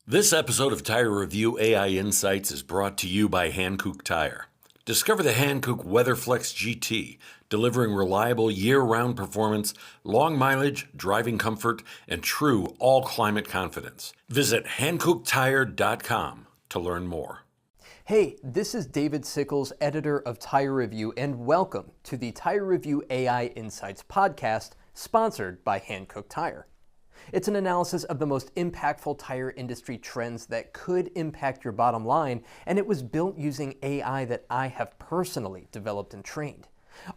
This episode of Tire Review AI Insights is brought to you by Hankook Tire. Discover the Hankook WeatherFlex GT, delivering reliable year-round performance, long mileage, driving comfort, and true all-climate confidence. Visit HankookTire.com to learn more. Hey, this is David Sickles, editor of Tire Review, and welcome to the Tire Review AI Insights podcast, sponsored by Hankook Tire. It's an analysis of the most impactful tire industry trends that could impact your bottom line, and it was built using AI that I have personally developed and trained.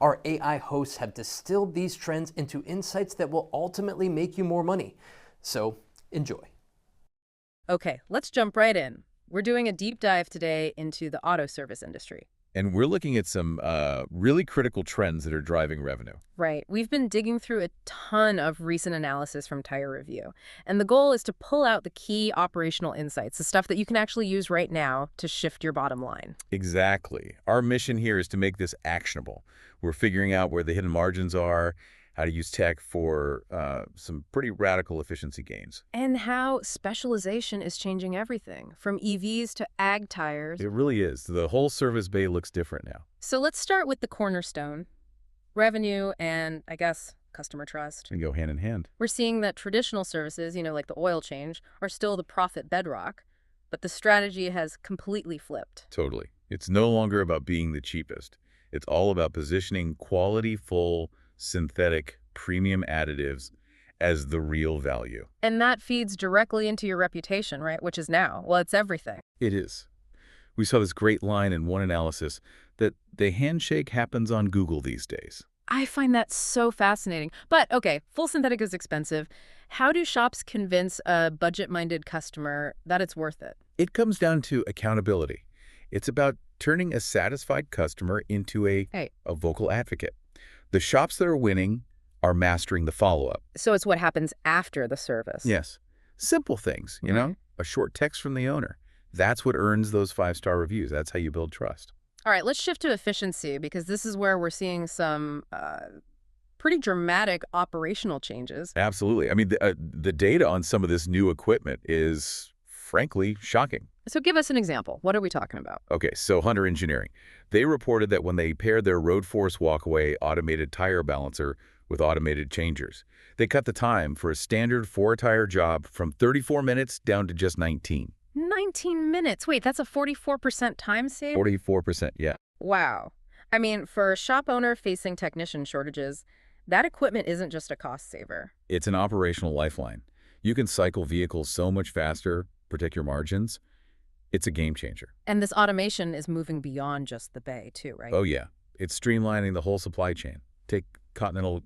Our AI hosts have distilled these trends into insights that will ultimately make you more money. So, enjoy. Okay, let's jump right in. We're doing a deep dive today into the auto service industry. And we're looking at some really critical trends that are driving revenue. Right. We've been digging through a ton of recent analysis from Tire Review. And the goal is to pull out the key operational insights, the stuff that you can actually use right now to shift your bottom line. Exactly. Our mission here is to make this actionable. We're figuring out where the hidden margins are, how to use tech for some pretty radical efficiency gains. And how specialization is changing everything, from EVs to ag tires. It really is. The whole service bay looks different now. So let's start with the cornerstone, revenue and, I guess, customer trust. And go hand in hand. We're seeing that traditional services, like the oil change, are still the profit bedrock, but the strategy has completely flipped. Totally. It's no longer about being the cheapest. It's all about positioning quality, full, synthetic, premium additives as the real value. And that feeds directly into your reputation, right? Which is now, well, it's everything. It is. We saw this great line in one analysis that the handshake happens on Google these days. I find that so fascinating. But, okay, full synthetic is expensive. How do shops convince a budget-minded customer that it's worth it? It comes down to accountability. It's about turning a satisfied customer into a vocal advocate. The shops that are winning are mastering the follow-up. So it's what happens after the service. Yes. Simple things, a short text from the owner. That's what earns those 5-star reviews. That's how you build trust. All right, let's shift to efficiency, because this is where we're seeing some pretty dramatic operational changes. Absolutely. I mean, the data on some of this new equipment is, frankly, shocking. So give us an example. What are we talking about? Okay, so Hunter Engineering. They reported that when they paired their Road Force Walkaway automated tire balancer with automated changers, they cut the time for a standard 4-tire job from 34 minutes down to just 19. 19 minutes. Wait, that's a 44% time save? 44%, yeah. Wow. I mean, for a shop owner facing technician shortages, that equipment isn't just a cost saver. It's an operational lifeline. You can cycle vehicles so much faster, protect your margins. It's a game changer. And this automation is moving beyond just the bay too, right? Oh, yeah. It's streamlining the whole supply chain. Take Continental.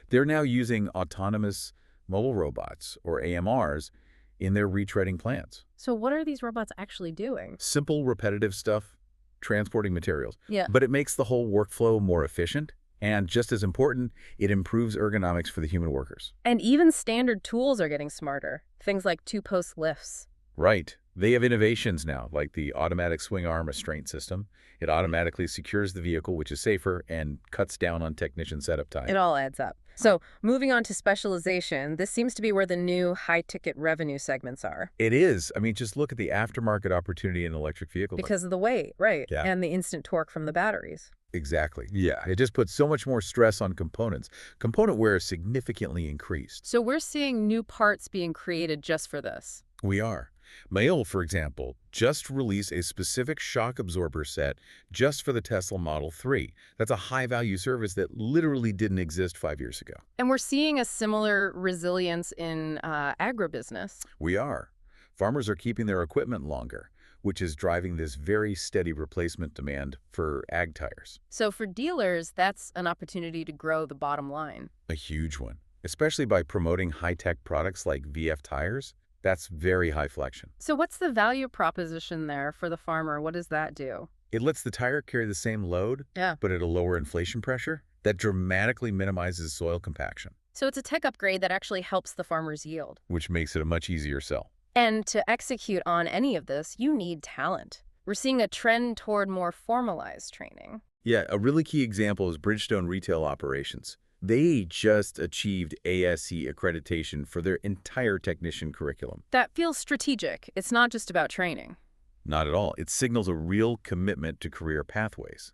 They're now using autonomous mobile robots, or AMRs, in their retreading plants. So what are these robots actually doing? Simple, repetitive stuff, transporting materials. Yeah. But it makes the whole workflow more efficient. And just as important, it improves ergonomics for the human workers. And even standard tools are getting smarter. Things like 2-post lifts. Right. They have innovations now, like the automatic swing arm restraint system. It automatically secures the vehicle, which is safer, and cuts down on technician setup time. It all adds up. So moving on to specialization, this seems to be where the new high-ticket revenue segments are. It is. I mean, just look at the aftermarket opportunity in electric vehicles. Because of the weight, right? Yeah. And the instant torque from the batteries. Exactly. Yeah. It just puts so much more stress on components. Component wear is significantly increased. So we're seeing new parts being created just for this. We are. Mail, for example, just released a specific shock absorber set just for the Tesla Model 3. That's a high-value service that literally didn't exist 5 years ago. And we're seeing a similar resilience in agribusiness. We are. Farmers are keeping their equipment longer, which is driving this very steady replacement demand for ag tires. So for dealers, that's an opportunity to grow the bottom line. A huge one, especially by promoting high-tech products like VF tires. That's very high flexion. So what's the value proposition there for the farmer? What does that do? It lets the tire carry the same load, but at a lower inflation pressure. That dramatically minimizes soil compaction. So it's a tech upgrade that actually helps the farmer's yield. Which makes it a much easier sell. And to execute on any of this, you need talent. We're seeing a trend toward more formalized training. Yeah, a really key example is Bridgestone retail operations. They just achieved ASE accreditation for their entire technician curriculum. That feels strategic. It's not just about training. Not at all. It signals a real commitment to career pathways.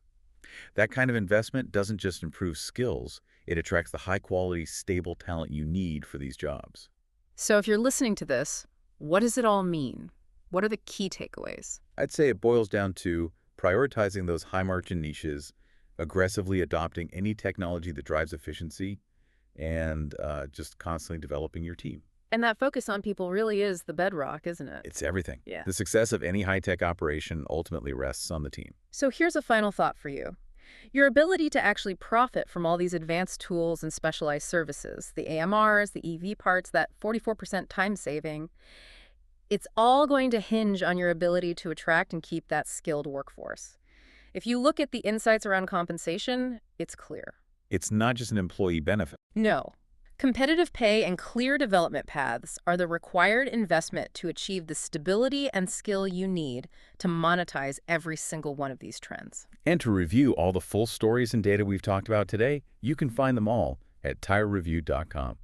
That kind of investment doesn't just improve skills, it attracts the high-quality, stable talent you need for these jobs. So if you're listening to this, what does it all mean? What are the key takeaways? I'd say it boils down to prioritizing those high-margin niches, aggressively adopting any technology that drives efficiency, and just constantly developing your team. And that focus on people really is the bedrock, isn't it? It's everything. Yeah. The success of any high-tech operation ultimately rests on the team. So here's a final thought for you. Your ability to actually profit from all these advanced tools and specialized services, the AMRs, the EV parts, that 44% time saving, it's all going to hinge on your ability to attract and keep that skilled workforce. If you look at the insights around compensation, it's clear. It's not just an employee benefit. No. Competitive pay and clear development paths are the required investment to achieve the stability and skill you need to monetize every single one of these trends. And to review all the full stories and data we've talked about today, you can find them all at tirereview.com.